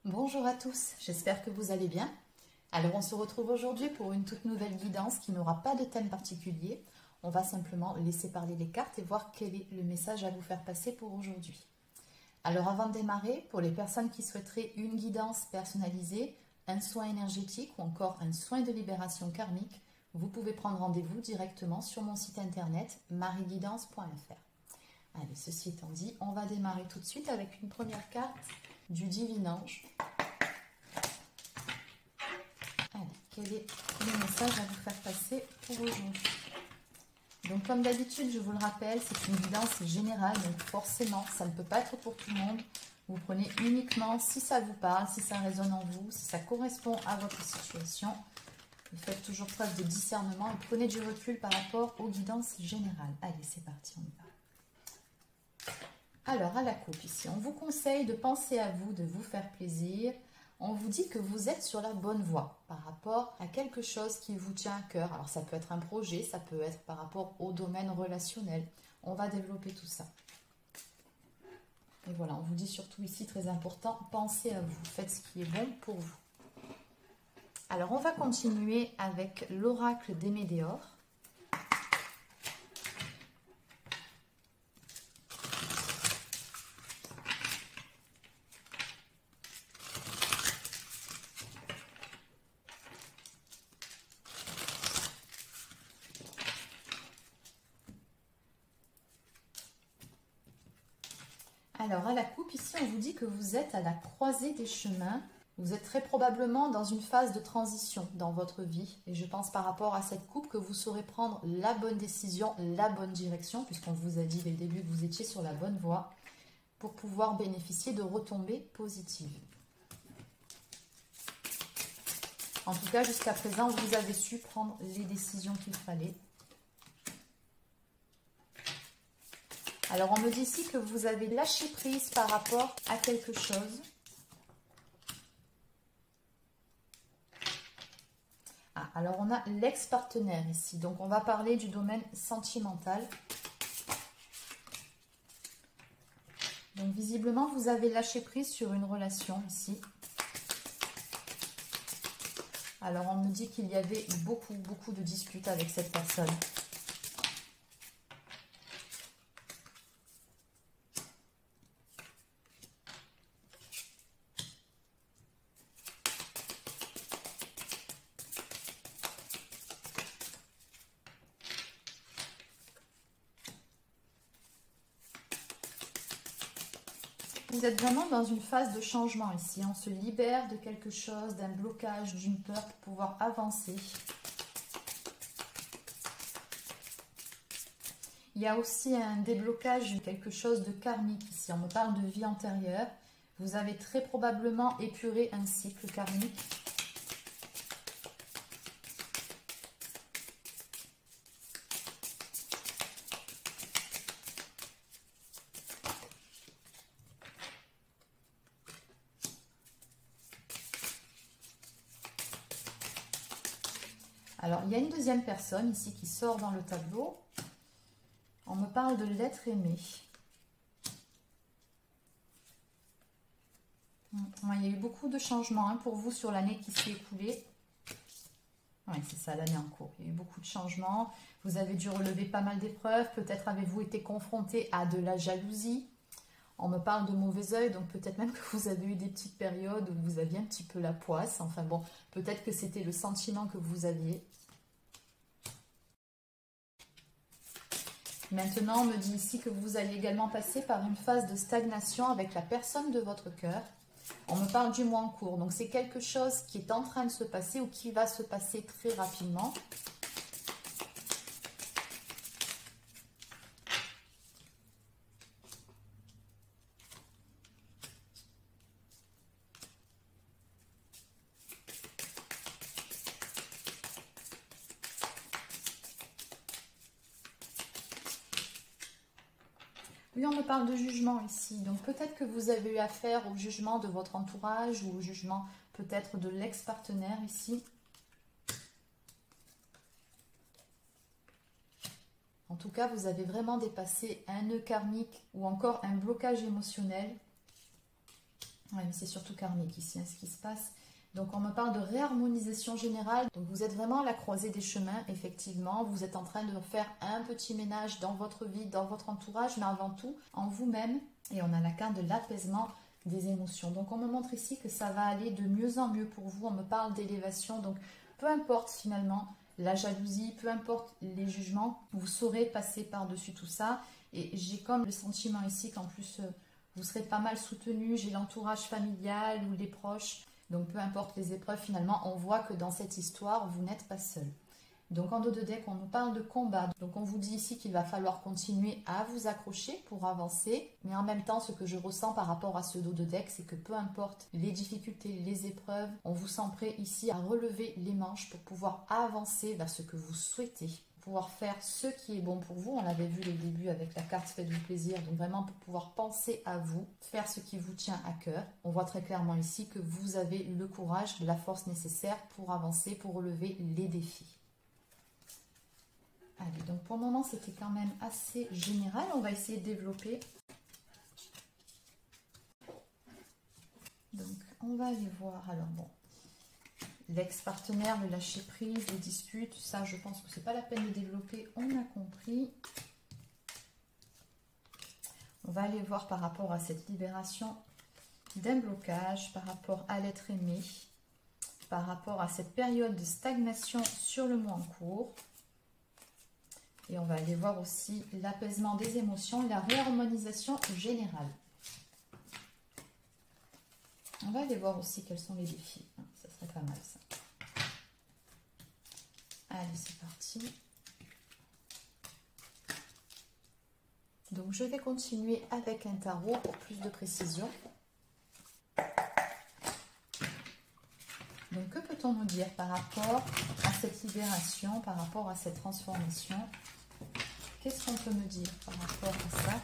Bonjour à tous, j'espère que vous allez bien. Alors on se retrouve aujourd'hui pour une toute nouvelle guidance qui n'aura pas de thème particulier. On va simplement laisser parler les cartes et voir quel est le message à vous faire passer pour aujourd'hui. Alors avant de démarrer, pour les personnes qui souhaiteraient une guidance personnalisée, un soin énergétique ou encore un soin de libération karmique, vous pouvez prendre rendez-vous directement sur mon site internet mariguidance.fr. Allez, ceci étant dit, on va démarrer tout de suite avec une première carte du Divin Ange. Allez, quel est le message à vous faire passer pour aujourd'hui? Donc comme d'habitude, je vous le rappelle, c'est une guidance générale, donc forcément, ça ne peut pas être pour tout le monde. Vous prenez uniquement si ça vous parle, si ça résonne en vous, si ça correspond à votre situation. Vous faites toujours preuve de discernement et prenez du recul par rapport aux guidances générales. Allez, c'est parti, on y va. Alors, à la coupe ici, on vous conseille de penser à vous, de vous faire plaisir. On vous dit que vous êtes sur la bonne voie par rapport à quelque chose qui vous tient à cœur. Alors, ça peut être un projet, ça peut être par rapport au domaine relationnel. On va développer tout ça. Et voilà, on vous dit surtout ici, très important, pensez à vous. Faites ce qui est bon pour vous. Alors, on va continuer avec l'oracle des Médéors. Alors, à la coupe, ici, on vous dit que vous êtes à la croisée des chemins. Vous êtes très probablement dans une phase de transition dans votre vie. Et je pense par rapport à cette coupe que vous saurez prendre la bonne décision, la bonne direction, puisqu'on vous a dit dès le début que vous étiez sur la bonne voie, pour pouvoir bénéficier de retombées positives. En tout cas, jusqu'à présent, vous avez su prendre les décisions qu'il fallait. Alors, on me dit ici que vous avez lâché prise par rapport à quelque chose. Ah, alors, on a l'ex-partenaire ici. Donc, on va parler du domaine sentimental. Donc, visiblement, vous avez lâché prise sur une relation ici. Alors, on me dit qu'il y avait beaucoup de disputes avec cette personne. Vous êtes vraiment dans une phase de changement ici. On se libère de quelque chose, d'un blocage, d'une peur pour pouvoir avancer. Il y a aussi un déblocage de quelque chose de karmique ici. On me parle de vie antérieure. Vous avez très probablement épuré un cycle karmique. Alors, il y a une deuxième personne ici qui sort dans le tableau. On me parle de l'être aimé. Il y a eu beaucoup de changements pour vous sur l'année qui s'est écoulée. Oui, c'est ça, l'année en cours. Il y a eu beaucoup de changements. Vous avez dû relever pas mal d'épreuves. Peut-être avez-vous été confronté à de la jalousie. On me parle de mauvais œil, donc peut-être même que vous avez eu des petites périodes où vous aviez un petit peu la poisse. Enfin bon, peut-être que c'était le sentiment que vous aviez. Maintenant, on me dit ici que vous allez également passer par une phase de stagnation avec la personne de votre cœur. On me parle du mois en cours, donc c'est quelque chose qui est en train de se passer ou qui va se passer très rapidement. Oui, on me parle de jugement ici. Donc peut-être que vous avez eu affaire au jugement de votre entourage ou au jugement peut-être de l'ex-partenaire ici. En tout cas, vous avez vraiment dépassé un nœud karmique ou encore un blocage émotionnel. Ouais, mais c'est surtout karmique ici, hein, ce qui se passe. Donc on me parle de réharmonisation générale. Donc vous êtes vraiment à la croisée des chemins, effectivement. Vous êtes en train de faire un petit ménage dans votre vie, dans votre entourage, mais avant tout en vous-même. Et on a la carte de l'apaisement des émotions. Donc on me montre ici que ça va aller de mieux en mieux pour vous. On me parle d'élévation. Donc peu importe finalement la jalousie, peu importe les jugements, vous saurez passer par-dessus tout ça. Et j'ai comme le sentiment ici qu'en plus vous serez pas mal soutenu. J'ai l'entourage familial ou les proches. Donc peu importe les épreuves, finalement, on voit que dans cette histoire, vous n'êtes pas seul. Donc en dos de deck, on nous parle de combat. Donc on vous dit ici qu'il va falloir continuer à vous accrocher pour avancer. Mais en même temps, ce que je ressens par rapport à ce dos de deck, c'est que peu importe les difficultés, les épreuves, on vous sent prêt ici à relever les manches pour pouvoir avancer vers ce que vous souhaitez. Pouvoir faire ce qui est bon pour vous. On l'avait vu au début avec la carte faites-vous plaisir. Donc vraiment pour pouvoir penser à vous, faire ce qui vous tient à cœur. On voit très clairement ici que vous avez le courage, la force nécessaire pour avancer, pour relever les défis. Allez, donc pour le moment c'était quand même assez général. On va essayer de développer. Donc on va aller voir. Alors bon. L'ex-partenaire, le lâcher-prise, les disputes, ça je pense que c'est pas la peine de développer, on a compris. On va aller voir par rapport à cette libération d'un blocage, par rapport à l'être aimé, par rapport à cette période de stagnation sur le mois en cours. Et on va aller voir aussi l'apaisement des émotions et la réharmonisation générale. On va aller voir aussi quels sont les défis. Ça serait pas mal ça. Allez, c'est parti. Donc, je vais continuer avec un tarot pour plus de précision. Donc, que peut-on nous dire par rapport à cette libération, par rapport à cette transformation? Qu'est-ce qu'on peut me dire par rapport à ça?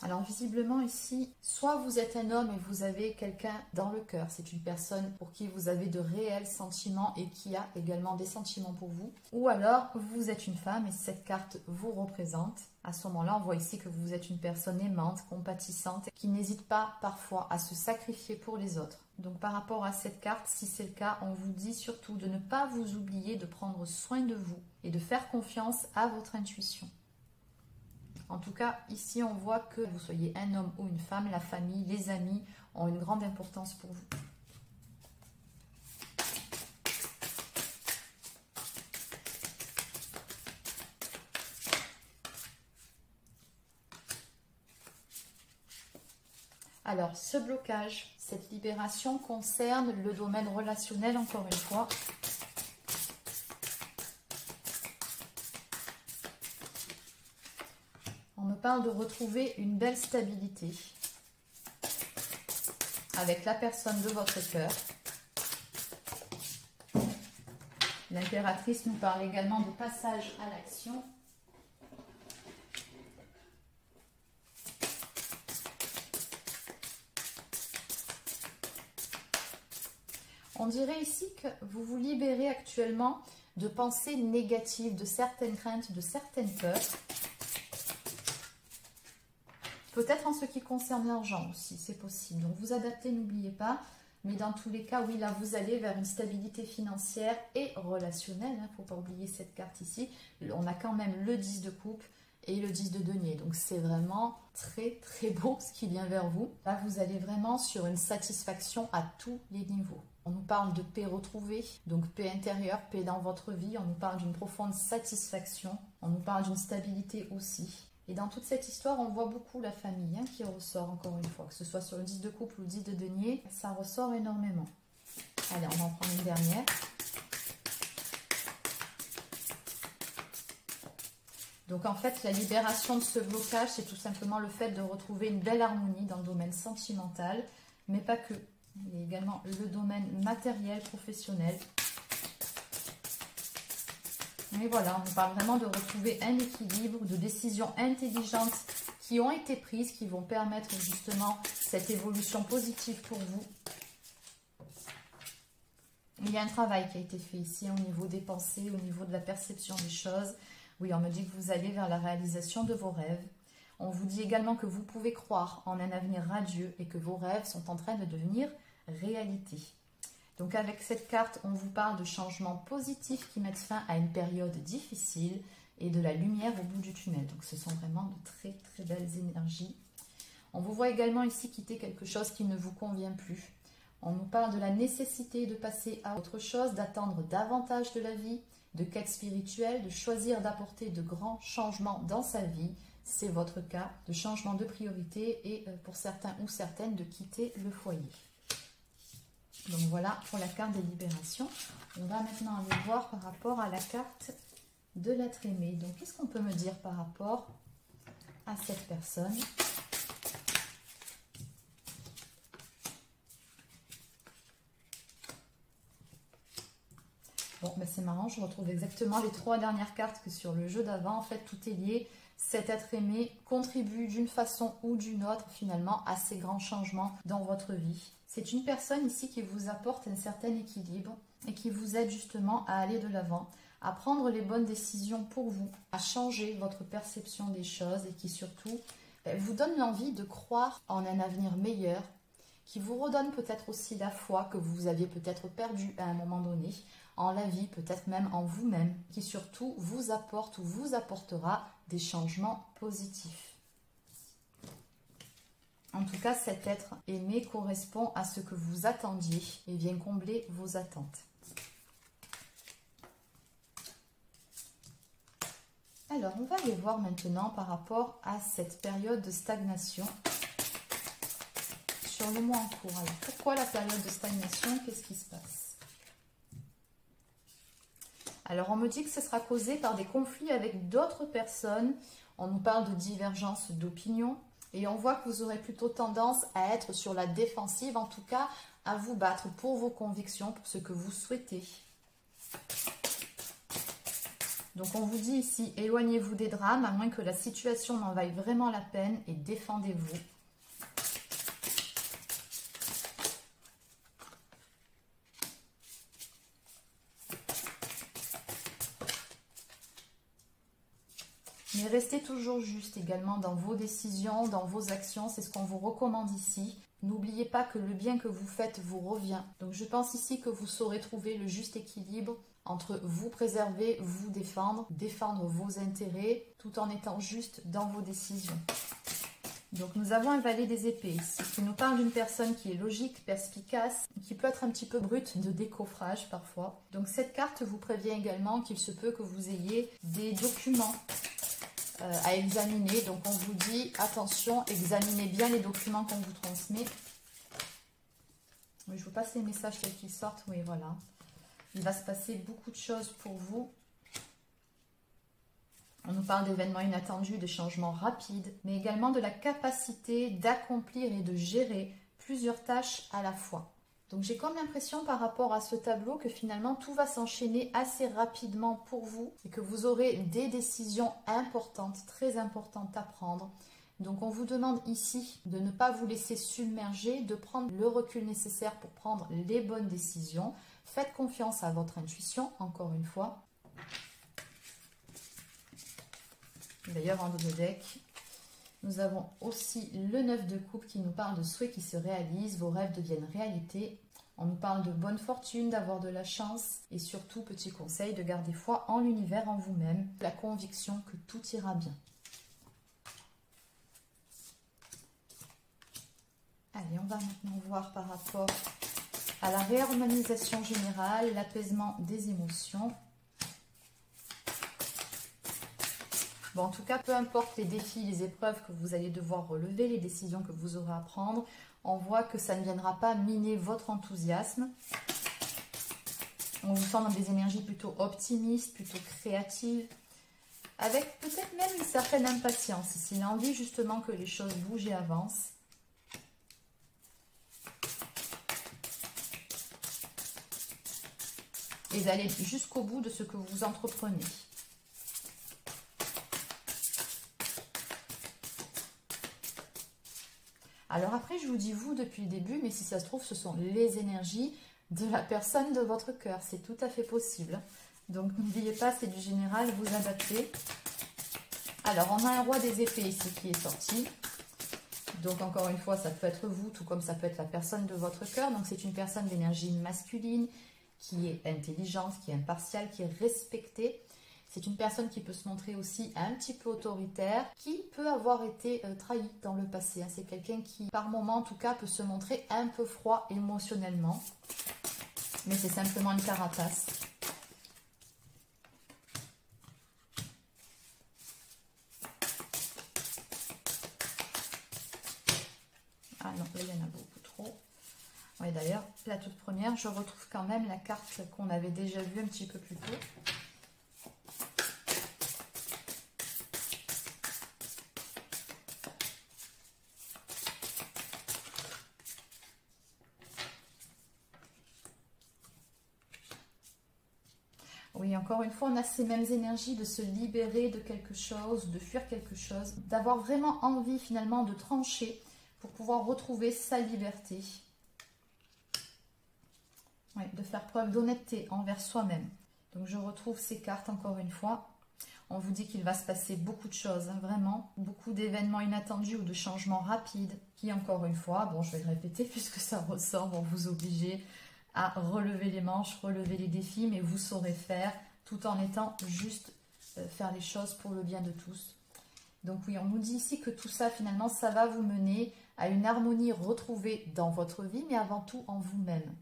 Alors visiblement ici, soit vous êtes un homme et vous avez quelqu'un dans le cœur, c'est une personne pour qui vous avez de réels sentiments et qui a également des sentiments pour vous. Ou alors vous êtes une femme et cette carte vous représente. À ce moment-là, on voit ici que vous êtes une personne aimante, compatissante, qui n'hésite pas parfois à se sacrifier pour les autres. Donc par rapport à cette carte, si c'est le cas, on vous dit surtout de ne pas vous oublier, de prendre soin de vous et de faire confiance à votre intuition. En tout cas, ici, on voit que vous soyez un homme ou une femme, la famille, les amis ont une grande importance pour vous. Alors, ce blocage, cette libération concerne le domaine relationnel, encore une fois. On me parle de retrouver une belle stabilité avec la personne de votre cœur. L'impératrice nous parle également de passage à l'action. On dirait ici que vous vous libérez actuellement de pensées négatives, de certaines craintes, de certaines peurs. Peut-être en ce qui concerne l'argent aussi, c'est possible. Donc vous adaptez, n'oubliez pas. Mais dans tous les cas, oui, là vous allez vers une stabilité financière et relationnelle. Il ne faut pas oublier cette carte ici. On a quand même le 10 de coupe et le 10 de denier. Donc c'est vraiment très très beau ce qui vient vers vous. Là vous allez vraiment sur une satisfaction à tous les niveaux. On nous parle de paix retrouvée, donc paix intérieure, paix dans votre vie. On nous parle d'une profonde satisfaction. On nous parle d'une stabilité aussi. Et dans toute cette histoire, on voit beaucoup la famille qui ressort encore une fois. Que ce soit sur le 10 de couple ou le 10 de denier, ça ressort énormément. Allez, on en prend une dernière. Donc en fait, la libération de ce blocage, c'est tout simplement le fait de retrouver une belle harmonie dans le domaine sentimental, mais pas que. Il y a également le domaine matériel, professionnel. Et voilà, on parle vraiment de retrouver un équilibre, de décisions intelligentes qui ont été prises, qui vont permettre justement cette évolution positive pour vous. Il y a un travail qui a été fait ici au niveau des pensées, au niveau de la perception des choses. Oui, on me dit que vous allez vers la réalisation de vos rêves. On vous dit également que vous pouvez croire en un avenir radieux et que vos rêves sont en train de devenir réalité. Donc avec cette carte, on vous parle de changements positifs qui mettent fin à une période difficile et de la lumière au bout du tunnel. Donc ce sont vraiment de très très belles énergies. On vous voit également ici quitter quelque chose qui ne vous convient plus. On nous parle de la nécessité de passer à autre chose, d'attendre davantage de la vie, de quête spirituelle, de choisir d'apporter de grands changements dans sa vie. C'est votre cas, de changement de priorité et pour certains ou certaines de quitter le foyer. Donc voilà pour la carte des libérations. On va maintenant aller voir par rapport à la carte de l'être aimé. Donc qu'est-ce qu'on peut me dire par rapport à cette personne ? Bon, ben c'est marrant, je retrouve exactement les 3 dernières cartes que sur le jeu d'avant. En fait, tout est lié. Cet être aimé contribue d'une façon ou d'une autre finalement à ces grands changements dans votre vie. C'est une personne ici qui vous apporte un certain équilibre et qui vous aide justement à aller de l'avant, à prendre les bonnes décisions pour vous, à changer votre perception des choses et qui surtout vous donne l'envie de croire en un avenir meilleur, qui vous redonne peut-être aussi la foi que vous aviez peut-être perdue à un moment donné, en la vie, peut-être même en vous-même, qui surtout vous apporte ou vous apportera des changements positifs. En tout cas, cet être aimé correspond à ce que vous attendiez et vient combler vos attentes. Alors, on va aller voir maintenant par rapport à cette période de stagnation sur le mois en cours. Alors, pourquoi la période de stagnation? Qu'est-ce qui se passe? Alors, on me dit que ce sera causé par des conflits avec d'autres personnes. On nous parle de divergence d'opinion. Et on voit que vous aurez plutôt tendance à être sur la défensive, en tout cas à vous battre pour vos convictions, pour ce que vous souhaitez. Donc on vous dit ici, éloignez-vous des drames, à moins que la situation n'en vaille vraiment la peine, et défendez-vous. Mais restez toujours juste également dans vos décisions, dans vos actions, c'est ce qu'on vous recommande ici. N'oubliez pas que le bien que vous faites vous revient. Donc je pense ici que vous saurez trouver le juste équilibre entre vous préserver, vous défendre, défendre vos intérêts, tout en étant juste dans vos décisions. Donc nous avons un valet des épées ici, qui nous parle d'une personne qui est logique, perspicace, qui peut être un petit peu brute de décoffrage parfois. Donc cette carte vous prévient également qu'il se peut que vous ayez des documents à examiner. Donc on vous dit attention, examinez bien les documents qu'on vous transmet. Oui, je vous passe les messages tels qu'ils sortent. Oui, voilà. Il va se passer beaucoup de choses pour vous. On nous parle d'événements inattendus, de changements rapides, mais également de la capacité d'accomplir et de gérer plusieurs tâches à la fois. Donc j'ai comme l'impression par rapport à ce tableau que finalement tout va s'enchaîner assez rapidement pour vous et que vous aurez des décisions importantes, très importantes à prendre. Donc on vous demande ici de ne pas vous laisser submerger, de prendre le recul nécessaire pour prendre les bonnes décisions. Faites confiance à votre intuition, encore une fois. D'ailleurs, en double deck, nous avons aussi le 9 de coupe qui nous parle de souhaits qui se réalisent, vos rêves deviennent réalité. On nous parle de bonne fortune, d'avoir de la chance et surtout, petit conseil, de garder foi en l'univers, en vous-même, la conviction que tout ira bien. Allez, on va maintenant voir par rapport à la réharmonisation générale, l'apaisement des émotions. Bon, en tout cas, peu importe les défis, les épreuves que vous allez devoir relever, les décisions que vous aurez à prendre, on voit que ça ne viendra pas miner votre enthousiasme. On vous sent dans des énergies plutôt optimistes, plutôt créatives, avec peut-être même une certaine impatience, ici, l'envie justement que les choses bougent et avancent. Et d'aller jusqu'au bout de ce que vous entreprenez. Alors après, je vous dis vous depuis le début, mais si ça se trouve, ce sont les énergies de la personne de votre cœur. C'est tout à fait possible. Donc, n'oubliez pas, c'est du général, vous adaptez. Alors, on a un roi des épées ici qui est sorti. Donc, encore une fois, ça peut être vous, tout comme ça peut être la personne de votre cœur. Donc, c'est une personne d'énergie masculine, qui est intelligente, qui est impartiale, qui est respectée. C'est une personne qui peut se montrer aussi un petit peu autoritaire, qui peut avoir été trahi dans le passé. C'est quelqu'un qui, par moment en tout cas, peut se montrer un peu froid émotionnellement. Mais c'est simplement une carapace. Ah non, là il y en a beaucoup trop. Oui, d'ailleurs, la toute première, je retrouve quand même la carte qu'on avait déjà vue un petit peu plus tôt. Oui, encore une fois, on a ces mêmes énergies de se libérer de quelque chose, de fuir quelque chose, d'avoir vraiment envie finalement de trancher pour pouvoir retrouver sa liberté. Oui, de faire preuve d'honnêteté envers soi-même. Donc je retrouve ces cartes encore une fois. On vous dit qu'il va se passer beaucoup de choses, vraiment, beaucoup d'événements inattendus ou de changements rapides qui, encore une fois, bon, je vais le répéter puisque ça ressort, vont vous obliger à relever les manches, relever les défis, mais vous saurez faire tout en étant juste faire les choses pour le bien de tous. Donc oui, on nous dit ici que tout ça, finalement, ça va vous mener à une harmonie retrouvée dans votre vie, mais avant tout en vous-même.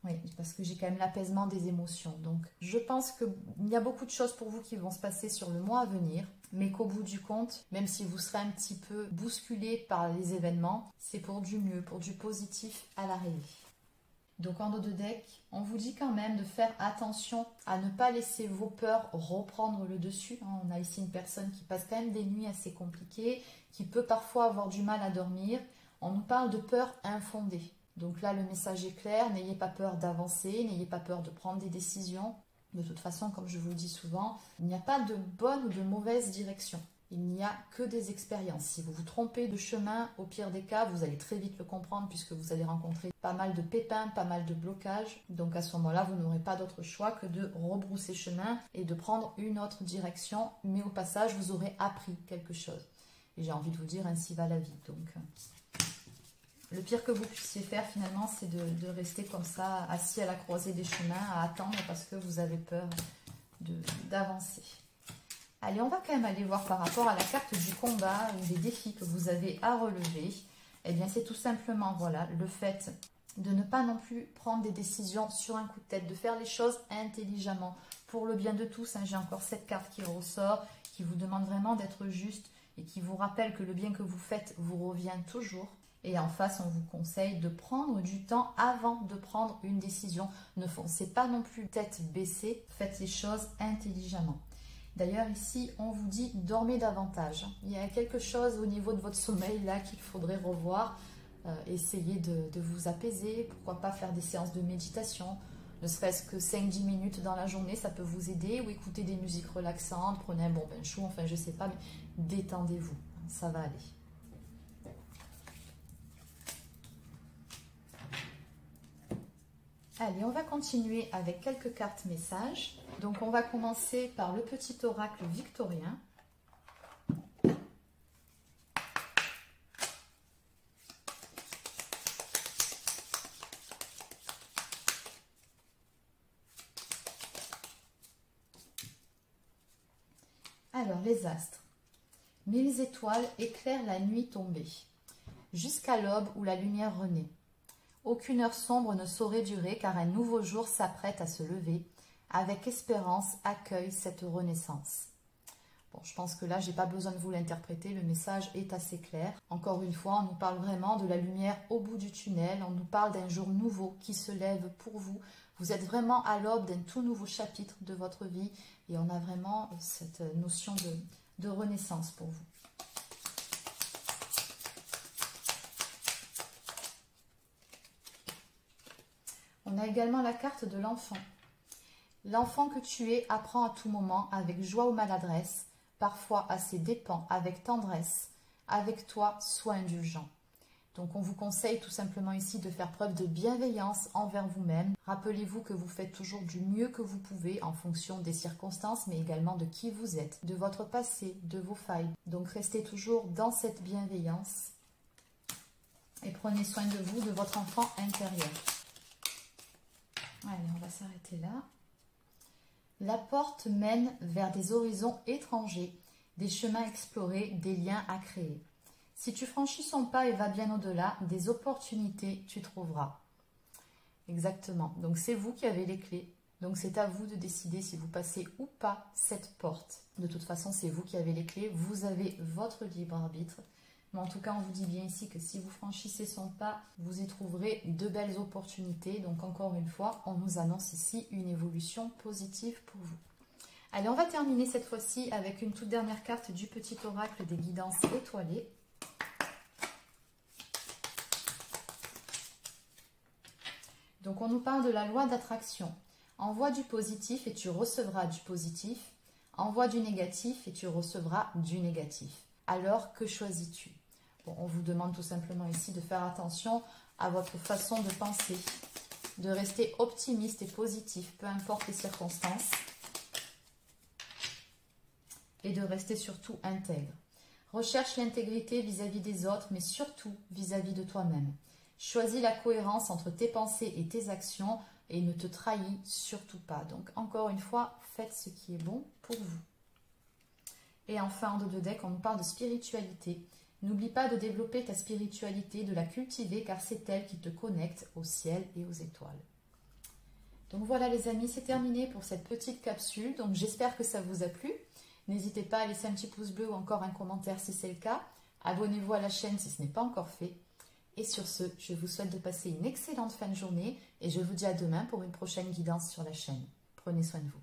Oui, parce que j'ai quand même l'apaisement des émotions. Donc, je pense qu'il y a beaucoup de choses pour vous qui vont se passer sur le mois à venir, mais qu'au bout du compte, même si vous serez un petit peu bousculé par les événements, c'est pour du mieux, pour du positif à l'arrivée. Donc, en dos de deck, on vous dit quand même de faire attention à ne pas laisser vos peurs reprendre le dessus. On a ici une personne qui passe quand même des nuits assez compliquées, qui peut parfois avoir du mal à dormir. On nous parle de peur infondée. Donc là, le message est clair, n'ayez pas peur d'avancer, n'ayez pas peur de prendre des décisions. De toute façon, comme je vous le dis souvent, il n'y a pas de bonne ou de mauvaise direction. Il n'y a que des expériences. Si vous vous trompez de chemin, au pire des cas, vous allez très vite le comprendre puisque vous allez rencontrer pas mal de pépins, pas mal de blocages. Donc à ce moment-là, vous n'aurez pas d'autre choix que de rebrousser chemin et de prendre une autre direction. Mais au passage, vous aurez appris quelque chose. Et j'ai envie de vous dire, ainsi va la vie. Donc... le pire que vous puissiez faire finalement, c'est de rester comme ça, assis à la croisée des chemins, à attendre parce que vous avez peur d'avancer. Allez, on va quand même aller voir par rapport à la carte du combat ou des défis que vous avez à relever. Eh bien, c'est tout simplement, voilà, le fait de ne pas non plus prendre des décisions sur un coup de tête, de faire les choses intelligemment pour le bien de tous. J'ai encore cette carte qui ressort, qui vous demande vraiment d'être juste et qui vous rappelle que le bien que vous faites vous revient toujours. Et en face, on vous conseille de prendre du temps avant de prendre une décision. Ne foncez pas non plus tête baissée, faites les choses intelligemment. D'ailleurs, ici, on vous dit dormez davantage. Il y a quelque chose au niveau de votre sommeil là qu'il faudrait revoir. Essayez de vous apaiser. Pourquoi pas faire des séances de méditation, ne serait-ce que 5-10 minutes dans la journée, ça peut vous aider. Ou écouter des musiques relaxantes, prenez un bon bain chaud, enfin je sais pas, mais détendez-vous, ça va aller. Allez, on va continuer avec quelques cartes messages. Donc, on va commencer par le petit oracle victorien. Alors, les astres. 1000 étoiles éclairent la nuit tombée, jusqu'à l'aube où la lumière renaît. Aucune heure sombre ne saurait durer, car un nouveau jour s'apprête à se lever. Avec espérance, accueille cette renaissance. Bon, je pense que là, je n'ai pas besoin de vous l'interpréter, le message est assez clair. Encore une fois, on nous parle vraiment de la lumière au bout du tunnel, on nous parle d'un jour nouveau qui se lève pour vous. Vous êtes vraiment à l'aube d'un tout nouveau chapitre de votre vie et on a vraiment cette notion de renaissance pour vous. On a également la carte de l'enfant. L'enfant que tu es apprend à tout moment avec joie ou maladresse, parfois à ses dépens, avec tendresse. Avec toi, sois indulgent. Donc on vous conseille tout simplement ici de faire preuve de bienveillance envers vous-même. Rappelez-vous que vous faites toujours du mieux que vous pouvez en fonction des circonstances, mais également de qui vous êtes, de votre passé, de vos failles. Donc restez toujours dans cette bienveillance et prenez soin de vous, de votre enfant intérieur. Allez, on va s'arrêter là. La porte mène vers des horizons étrangers, des chemins explorés, des liens à créer. Si tu franchis son pas et vas bien au-delà, des opportunités tu trouveras. Exactement. Donc c'est vous qui avez les clés. Donc c'est à vous de décider si vous passez ou pas cette porte. De toute façon, c'est vous qui avez les clés. Vous avez votre libre arbitre. Mais en tout cas, on vous dit bien ici que si vous franchissez son pas, vous y trouverez de belles opportunités. Donc encore une fois, on nous annonce ici une évolution positive pour vous. Allez, on va terminer cette fois-ci avec une toute dernière carte du petit oracle des guidances étoilées. Donc on nous parle de la loi d'attraction. Envoie du positif et tu recevras du positif. Envoie du négatif et tu recevras du négatif. Alors que choisis-tu? Bon, on vous demande tout simplement ici de faire attention à votre façon de penser, de rester optimiste et positif, peu importe les circonstances, et de rester surtout intègre. Recherche l'intégrité vis-à-vis des autres, mais surtout vis-à-vis de toi-même. Choisis la cohérence entre tes pensées et tes actions et ne te trahis surtout pas. Donc encore une fois, faites ce qui est bon pour vous. Et enfin, en dos de deck, on nous parle de spiritualité. N'oublie pas de développer ta spiritualité, de la cultiver, car c'est elle qui te connecte au ciel et aux étoiles. Donc voilà les amis, c'est terminé pour cette petite capsule. Donc j'espère que ça vous a plu. N'hésitez pas à laisser un petit pouce bleu ou encore un commentaire si c'est le cas. Abonnez-vous à la chaîne si ce n'est pas encore fait. Et sur ce, je vous souhaite de passer une excellente fin de journée et je vous dis à demain pour une prochaine guidance sur la chaîne. Prenez soin de vous.